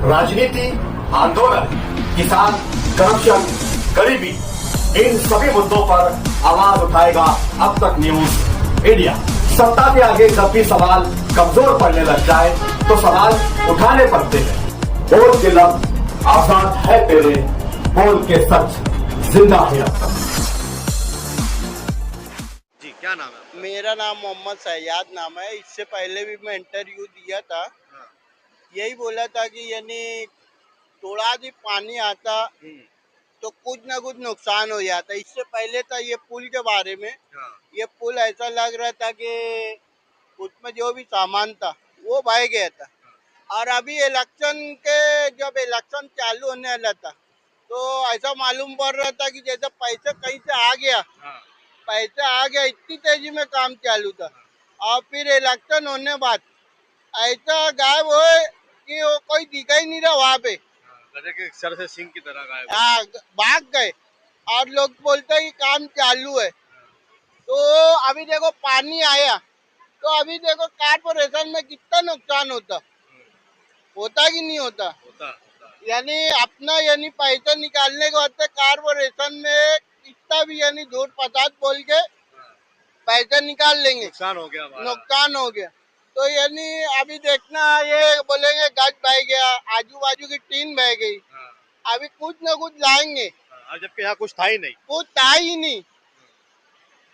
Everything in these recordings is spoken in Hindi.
राजनीति, आंदोलन, किसान, करप्शन, गरीबी, इन सभी मुद्दों पर आवाज उठाएगा अब तक न्यूज इंडिया। सत्ता के आगे जब भी सवाल कमजोर पड़ने लग जाए तो सवाल उठाने पड़ते हैं। बोल के लफ्ज आजाद है तेरे, बोल के सच जिंदा है अब तक। जी, क्या नाम है आपका? मेरा नाम मोहम्मद सयाद नाम है। इससे पहले भी मैं इंटरव्यू दिया था। हाँ। यही बोला था कि यानी थोड़ा भी पानी आता तो कुछ ना कुछ नुकसान हो जाता। इससे पहले था ये पुल के बारे में। हाँ। ये पुल ऐसा लग रहा था कि उसमें जो भी सामान था वो बह गया था। और अभी जब इलेक्शन चालू होने वाला था तो ऐसा मालूम पड़ रहा था कि जैसे पैसे कहीं से आ गया, हाँ। पैसा आ गया, इतनी तेजी में काम चालू था। और फिर इलेक्शन होने बाद ऐसा गायब हुए कि वो कोई दिखा ही नहीं रहा वहाँ पे। गधे के सर से सिंह की तरह गायब। हाँ, भाग गए। और लोग बोलते हैं कि काम चालू है। तो अभी देखो पानी आया तो अभी देखो कारपोरेशन में कितना नुकसान होता कि नहीं होता। होता। यानी अपना यानी पैसा निकालने के वास्ते कारपोरेशन में कितना भी यानी झूठ पचास बोल के पैसा निकाल लेंगे। नुकसान हो गया हमारा। नुकसान हो गया। तो यानी अभी देखना, ये बोलेंगे गज बह गया, आजू बाजू की टीन बह गई। हाँ। अभी कुछ न कुछ लाएंगे, और जबकि यहाँ कुछ था ही नहीं। कुछ था ही नहीं।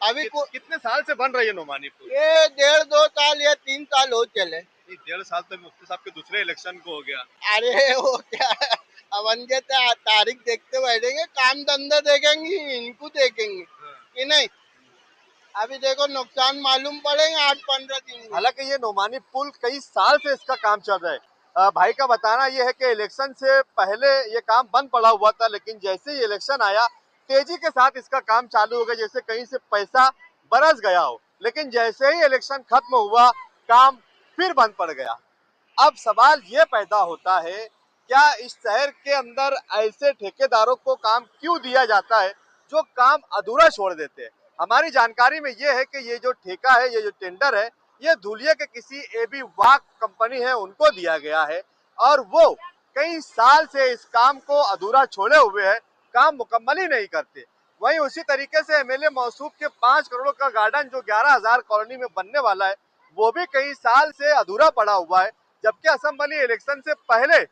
अभी कितने साल से बन रही है नोमानी पुल? ये 1.5-2 साल या 3 साल हो चले। नहीं, 1.5 साल तो मुफ्ती साहब के दूसरे इलेक्शन को हो गया। अरे वो क्या है, अपन के तारीख देखते बैठेंगे, काम धंधा देखेंगे, इनको देखेंगे कि नहीं। अभी देखो नुकसान मालूम पड़ेगा 8-15 दिन में। हालांकि ये नोमानी पुल कई साल से इसका काम चल रहा है। भाई का बताना ये है कि इलेक्शन से पहले ये काम बंद पड़ा हुआ था, लेकिन जैसे ही इलेक्शन आया तेजी के साथ इसका काम चालू हो गया, जैसे कहीं से पैसा बरस गया हो। लेकिन जैसे ही इलेक्शन खत्म हुआ काम फिर बंद पड़ गया। अब सवाल ये पैदा होता है, क्या इस शहर के अंदर ऐसे ठेकेदारों को काम क्यों दिया जाता है जो काम अधूरा छोड़ देते हैं? हमारी जानकारी में ये है कि ये जो ठेका है, ये जो टेंडर है, ये धुलिया के किसी एबी वाक कंपनी है उनको दिया गया है और वो कई साल से इस काम को अधूरा छोड़े हुए है, काम मुकम्मल ही नहीं करते। वहीं उसी तरीके से एमएलए मौसूफ के 5 करोड़ का गार्डन जो 11,000 कॉलोनी में बनने वाला है, वो भी कई साल से अधूरा पड़ा हुआ है, जबकि असेंबली इलेक्शन से पहले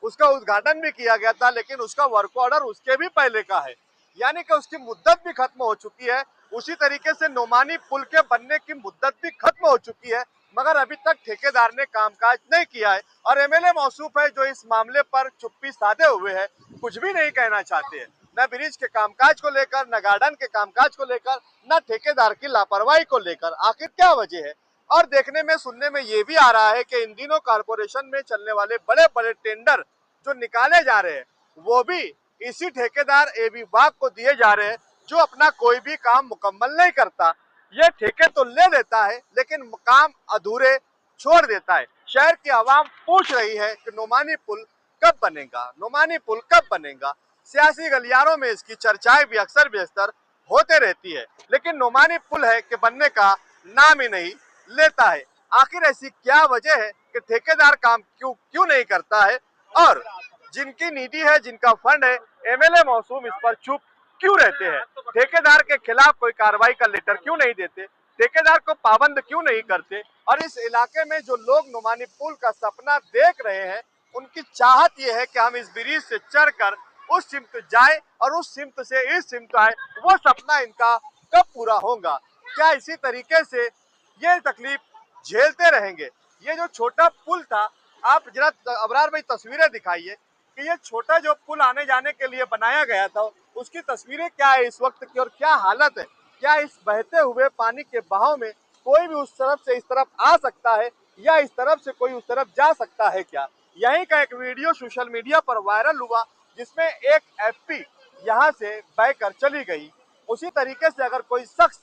उसका उद्घाटन भी किया गया था, लेकिन उसका वर्क ऑर्डर उसके भी पहले का है, यानी कि उसकी मुद्दत भी खत्म हो चुकी है। उसी तरीके से नोमानी पुल के बनने की मुद्दत भी खत्म हो चुकी है, मगर अभी तक ठेकेदार ने कामकाज नहीं किया है और एमएलए मौसूफ है जो इस मामले पर चुप्पी साधे हुए है, कुछ भी नहीं कहना चाहते हैं, न ब्रिज के कामकाज को लेकर, न गार्डन के कामकाज को लेकर, न ठेकेदार की लापरवाही को लेकर। आखिर क्या वजह है? और देखने में सुनने में ये भी आ रहा है कि इन दिनों कारपोरेशन में चलने वाले बड़े बड़े टेंडर जो निकाले जा रहे हैं वो भी इसी ठेकेदार एबी वाक को दिए जा रहे हैं, जो अपना कोई भी काम मुकम्मल नहीं करता। ये ठेके तो ले लेता है लेकिन काम अधूरे छोड़ देता है। शहर की आवाम पूछ रही है कि नोमानी पुल कब बनेगा, नोमानी पुल कब बनेगा। सियासी गलियारों में इसकी चर्चाएं भी अक्सर बेशतर होते रहती है, लेकिन नोमानी पुल है कि बनने का नाम ही नहीं लेता है। आखिर ऐसी क्या वजह है कि ठेकेदार काम क्यों नहीं करता है और जिनकी नीति है, जिनका फंड है, एमएलए मौसूम इस पर चुप क्यों रहते हैं? ठेकेदार के खिलाफ कोई कार्रवाई का लेटर क्यों नहीं देते? ठेकेदार को पाबंद क्यों नहीं करते? और इस इलाके में जो लोग नोमानी पुल का सपना देख रहे हैं, उनकी चाहत ये है कि हम इस ब्रिज से चढ़कर उस सिमत जाए और उस सिमत से इस सिमत आए, वो सपना इनका कब पूरा होगा? क्या इसी तरीके से ये तकलीफ झेलते रहेंगे? ये जो छोटा पुल था, आप जरा अबरार भाई तस्वीरें दिखाइए कि ये छोटा जो पुल आने जाने के लिए बनाया गया था, उसकी तस्वीरें क्या है इस वक्त की और क्या हालत है? क्या इस बहते हुए पानी के बहाव में कोई भी उस तरफ से इस तरफ आ सकता है या इस तरफ से कोई उस तरफ जा सकता है क्या? यहीं का एक वीडियो सोशल मीडिया पर वायरल हुआ जिसमें एक एफपी यहाँ से बहकर चली गई। उसी तरीके से अगर कोई शख्स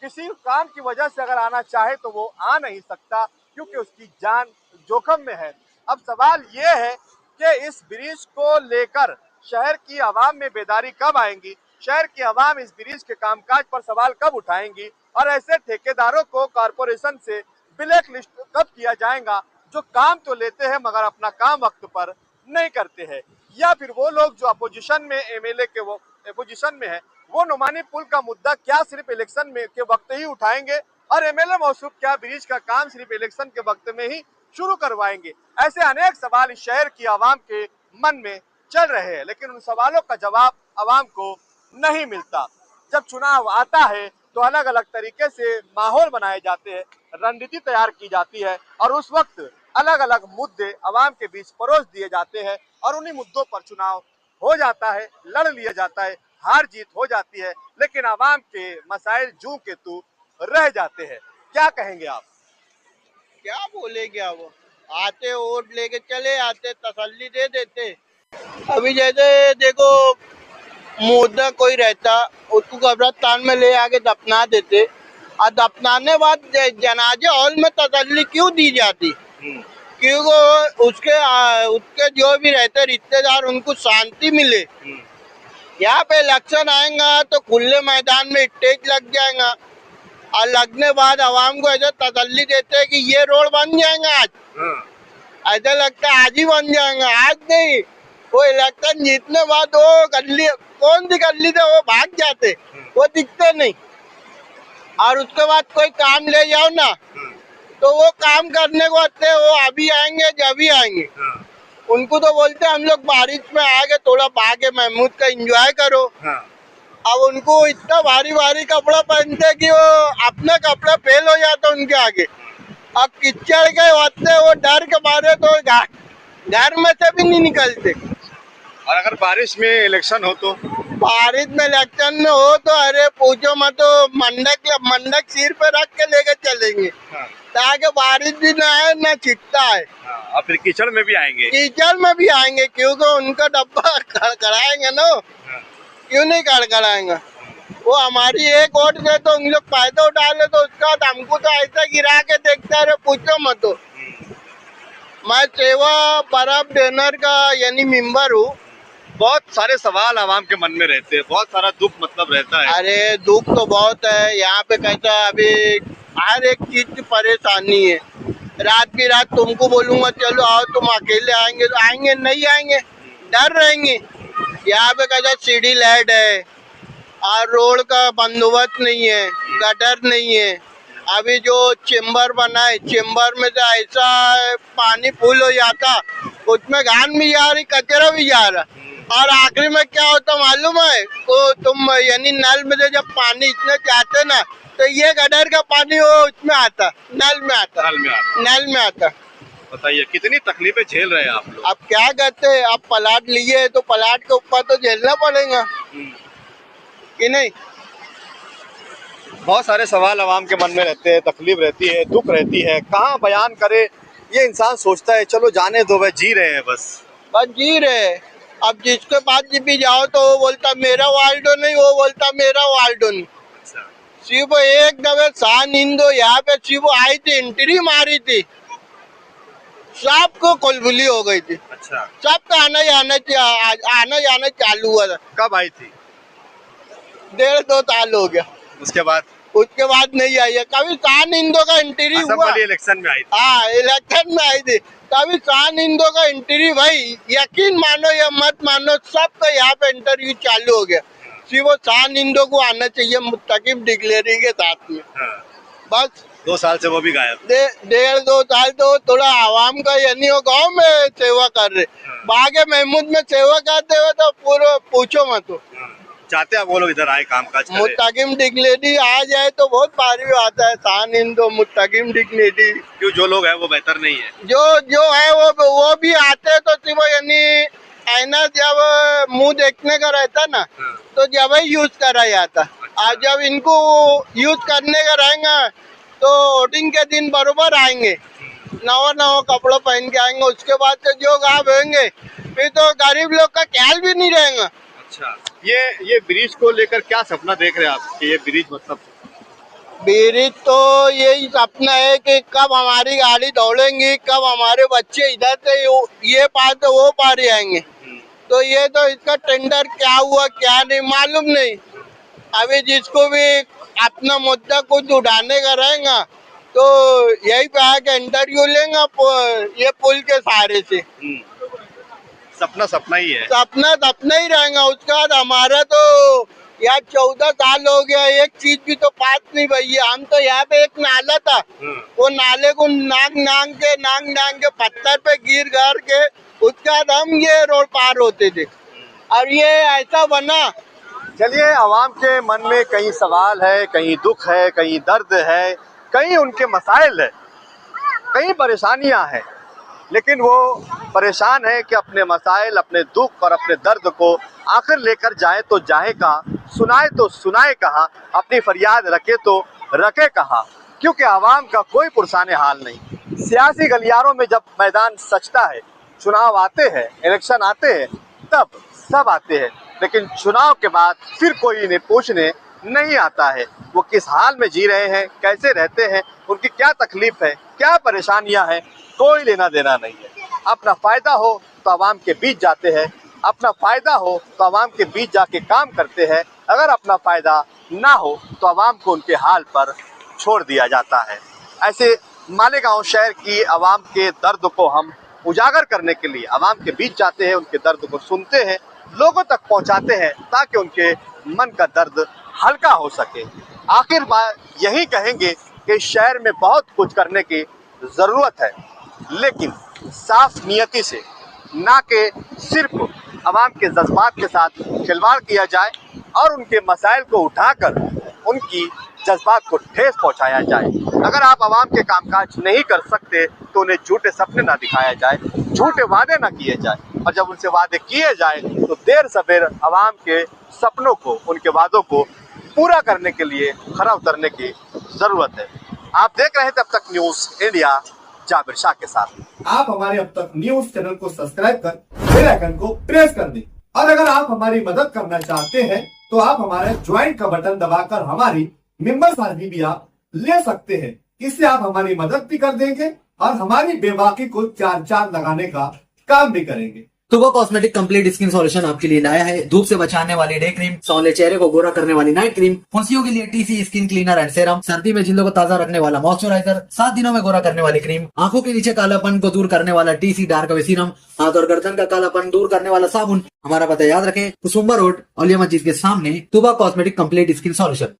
किसी काम की वजह से अगर आना चाहे तो वो आ नहीं सकता, क्योंकि उसकी जान जोखिम में है। अब सवाल ये है कि इस ब्रिज को लेकर शहर की आवाम में बेदारी कब आएंगी? शहर की आवाम इस ब्रिज के कामकाज पर सवाल कब उठाएंगी? और ऐसे ठेकेदारों को कॉरपोरेशन से ब्लैक लिस्ट कब किया जाएगा? जो काम तो लेते हैं मगर अपना काम वक्त पर नहीं करते हैं, या फिर वो लोग जो अपोजिशन में एमएलए के वो अपोजिशन में है वो नुमानी पुल का मुद्दा क्या सिर्फ इलेक्शन में के वक्त ही उठाएंगे और एमएलए मौसूफ क्या ब्रिज का काम सिर्फ इलेक्शन के वक्त में ही शुरू करवाएंगे। ऐसे अनेक सवाल इस शहर की आवाम के मन में चल रहे हैं, लेकिन उन सवालों का जवाब आवाम को नहीं मिलता। जब चुनाव आता है तो अलग अलग तरीके से माहौल बनाए जाते हैं, रणनीति तैयार की जाती है और उस वक्त अलग अलग मुद्दे आवाम के बीच परोस दिए जाते हैं और उन्हीं मुद्दों पर चुनाव हो जाता है, लड़ लिया जाता है, हार जीत हो जाती है, लेकिन आवाम के मसाइल जू के तू रह जाते हैं। क्या कहेंगे आप? क्या बोलेगे अब, आते वोट लेके चले आते, तसल्ली दे देते। अभी जैसे देखो मुद्दा कोई रहता उसको कब्रिस्तान में ले आके दफना देते और दफनाने बाद जनाजे हॉल में तसल्ली क्यों दी जाती? क्योंकि उसके जो भी रहते रिश्तेदार उनको शांति मिले। यहाँ पे इलेक्शन आएगा तो खुले मैदान में स्टेज लग जाएगा और लगने बाद आवाम को ऐसा तसल्ली देते हैं कि ये रोड बन जाएगा आज, ऐसा लगता है आज ही बन जाएगा। आज नहीं, वो इलेक्शन जीतने बाद वो गली कौन सी गली से वो भाग जाते, वो दिखते नहीं। और उसके बाद कोई काम ले जाओ ना तो वो काम करने को आते, वो अभी आएंगे जब ही आएंगे। उनको तो बोलते हम लोग बारिश में आगे थोड़ा बागे महमूद का एंजॉय करो। अब उनको इतना भारी भारी कपड़ा पहनते कि वो अपना कपड़ा फेल हो जाता उनके आगे। अब कीचड़ के होते वो डर के मारे तो घर में से भी नहीं निकलते। और अगर बारिश में इलेक्शन हो तो? बारिश में इलेक्शन में हो तो अरे पूछो मत, तो मंडक सिर पे रख के लेके चलेंगे ताकि बारिश भी ना आए ना छिटता है। और फिर कीचड़ में भी आएंगे? कीचड़ में भी आएंगे क्योंकि उनका डब्बा खड़खड़ाएंगे ना, क्यों नहीं खड़खड़ाएंगे? वो हमारी एक वोट से तो उन लोग फायदा उठा ले तो उसका हमको तो ऐसा गिरा के देखता है, पूछो मत। तो मैं सेवा बर्फ डिनर का यानी मेंबर हूँ। बहुत सारे सवाल आवाम के मन में रहते हैं, बहुत सारा दुख मतलब रहता है। अरे दुख तो बहुत है यहाँ पे, कैसा अभी हर एक चीज की परेशानी है। रात की रात तुमको बोलूंगा चलो आओ, तुम अकेले आएंगे तो आएंगे नहीं आएंगे, डर रहेंगे। यहाँ पे कैसा सीढ़ी लाइट है और रोड का बंदोबस्त नहीं है, गटर नहीं है। अभी जो चेम्बर बना है, चेम्बर में तो ऐसा पानी फुल हो जाता, उसमें घान भी जा रही, कचरा भी जा रहा। और आखिरी में क्या होता मालूम है? तो तुम यानी नल में से जब पानी इतने जाते ना तो ये गटर का पानी वो उसमें आता, नल में आता। बताइए कितनी तकलीफें झेल रहे हैं आप लोग? अब क्या कहते हैं, अब प्लाट लिए तो प्लाट के ऊपर तो झेलना पड़ेगा कि नहीं? बहुत सारे सवाल आवाम के मन में रहते हैं, तकलीफ रहती है, दुख रहती है, कहाँ बयान करे ये इंसान सोचता है चलो जाने दो, वह जी रहे हैं बस जी रहे। अब जिसके पास भी जाओ तो वो बोलता मेरा वाल्डो नहीं, वो बोलता मेरा वाल्डो नहीं। सिर्फ एक दफे सान इंदो यहाँ पे सिर्फ आई थी, एंट्री मारी थी, सबको कुलबुली हो गई थी। अच्छा, सबका आना जाना चालू हुआ था। कब आई थी? 1.5-2 साल हो गया। उसके बाद नहीं आई है। कभी सान इंदो का एंट्री हुआ, इलेक्शन में आई थी। हाँ इलेक्शन में आई थी। कभी सान इंदो का इंटरव्यू, भाई यकीन मानो या मत मानो, सबका यहाँ पे इंटरव्यू चालू हो गया। सिर्फ वो सान इंदो को आना चाहिए मुस्तकिम डिक्लेयरी के साथ में। बस 2 साल से वो भी गायब। 1.5-2 साल तो थोड़ा आवाम का यानी वो गाँव में सेवा कर रहे, बागे महमूद में सेवा करते हुए तो पूरा पूछो मत। चाहते हैं वो लोग इधर आए, काम काज करें। मुस्तकिम डिक्लेयरी आ जाए तो बहुत भारी आता है। सान इंदो मुस्तकिम डिक्लेयरी, क्यों जो लोग है वो बेहतर नहीं है? जो है वो भी आते हैं तो सिर्फ यानी आईना जब मुंह देखने का रहता ना तो जब ही यूज करा जाता। और जब इनको यूज करने का रहेगा तो वोटिंग के दिन बरोबर आएंगे, नवा कपड़ा पहन के आएंगे। उसके बाद तो जो गाँव होंगे फिर तो गरीब लोग का ख्याल भी नहीं रहेगा। अच्छा, ये ब्रिज को लेकर क्या सपना देख रहे हैं आप कि ये ब्रिज मतलब? ब्रिज तो यही सपना है कि कब हमारी गाड़ी दौड़ेंगी, कब हमारे बच्चे इधर से ये पार तो वो पार ही आएंगे। तो ये तो इसका टेंडर क्या हुआ क्या नहीं मालूम नहीं। अभी जिसको भी अपना मुद्दा कुछ उठाने का रहेगा तो यही पे आके इंटरव्यू लेंगे ये पुल के सहारे से। सपना सपना ही है। सपना सपना ही रहेगा। उसके बाद हमारा तो यार 14 साल हो गया, एक चीज भी तो पास नहीं भई है। हम तो यहाँ पे एक नाला था, वो नाले को नांग के पत्थर पे गिर गर के उसके बाद हम ये रोड पार होते थे, और ये ऐसा बना। चलिए, आवाम के मन में कई सवाल है, कहीं दुख है, कहीं दर्द है, कहीं उनके मसाइल है, कई परेशानियां हैं, लेकिन वो परेशान है कि अपने मसाइल, अपने दुख और अपने दर्द को आखिर लेकर जाए तो जाए कहाँ, सुनाए तो सुनाए कहाँ, अपनी फरियाद रखे तो रखे कहाँ, क्योंकि आवाम का कोई पुरसाने हाल नहीं। सियासी गलियारों में जब मैदान सजता है, चुनाव आते हैं, इलेक्शन आते हैं, तब सब आते हैं, लेकिन चुनाव के बाद फिर कोई इन्हें पूछने नहीं आता है वो किस हाल में जी रहे हैं, कैसे रहते हैं, उनकी क्या तकलीफ है, क्या परेशानियां हैं, कोई लेना देना नहीं है। अपना फायदा हो तो आवाम के बीच जाते हैं, अपना फायदा हो तो आवाम के बीच जाके काम करते हैं, अगर अपना फायदा ना हो तो आवाम को उनके हाल पर छोड़ दिया जाता है। ऐसे मालेगांव शहर की आवाम के दर्द को हम उजागर करने के लिए आवाम के बीच जाते हैं, उनके दर्द को सुनते हैं, लोगों तक पहुंचाते हैं, ताकि उनके मन का दर्द हल्का हो सके। आखिर बात यही कहेंगे कि शहर में बहुत कुछ करने की ज़रूरत है, लेकिन साफ नियति से, ना कि सिर्फ आवाम के जज्बात के साथ खिलवाड़ किया जाए और उनके मसाइल को उठाकर उनकी जज्बात को ठेस पहुंचाया जाए। अगर आप आवाम के कामकाज नहीं कर सकते तो उन्हें झूठे सपने ना दिखाया जाए, झूठे वादे ना किए जाए, और जब उनसे वादे किए जाए तो देर सवेर आवाम के सपनों को, उनके वादों को पूरा करने के लिए खरा उतरने की जरूरत है। आप देख रहे थे अब तक न्यूज इंडिया, जाबिर शाह के साथ। आप हमारे अब तक न्यूज चैनल को सब्सक्राइब कर बेल आइकन को प्रेस कर दें, और अगर आप हमारी मदद करना चाहते हैं तो आप हमारे ज्वाइन का बटन दबाकर हमारी मेंबर्स आदमी भी आप ले सकते हैं। इससे आप हमारी मदद भी कर देंगे और हमारी बेबाकी को चार चांद लगाने का काम भी करेंगे। तुबा कॉस्मेटिक कंप्लीट स्किन सॉल्यूशन आपके लिए लाया है। धूप से बचाने वाली डे क्रीम, सौंदर्य चेहरे को गोरा करने वाली नाइट क्रीम, फुंसियों के लिए TC skin cleaner and serum, सर्दी में जिल्दों को ताजा रखने वाला मॉइस्चराइजर, 7 दिनों में गोरा करने वाली क्रीम, आंखों के नीचे कालापन को दूर करने वाला टीसी डार्क वे सीरम, हाथ और गर्दन का कालापन दूर करने वाला साबुन। हमारा पता याद रखें, कुसुम्बा रोड, औलिया मस्जिद के सामने, तुबा कॉस्मेटिक कंप्लीट स्किन सॉल्यूशन।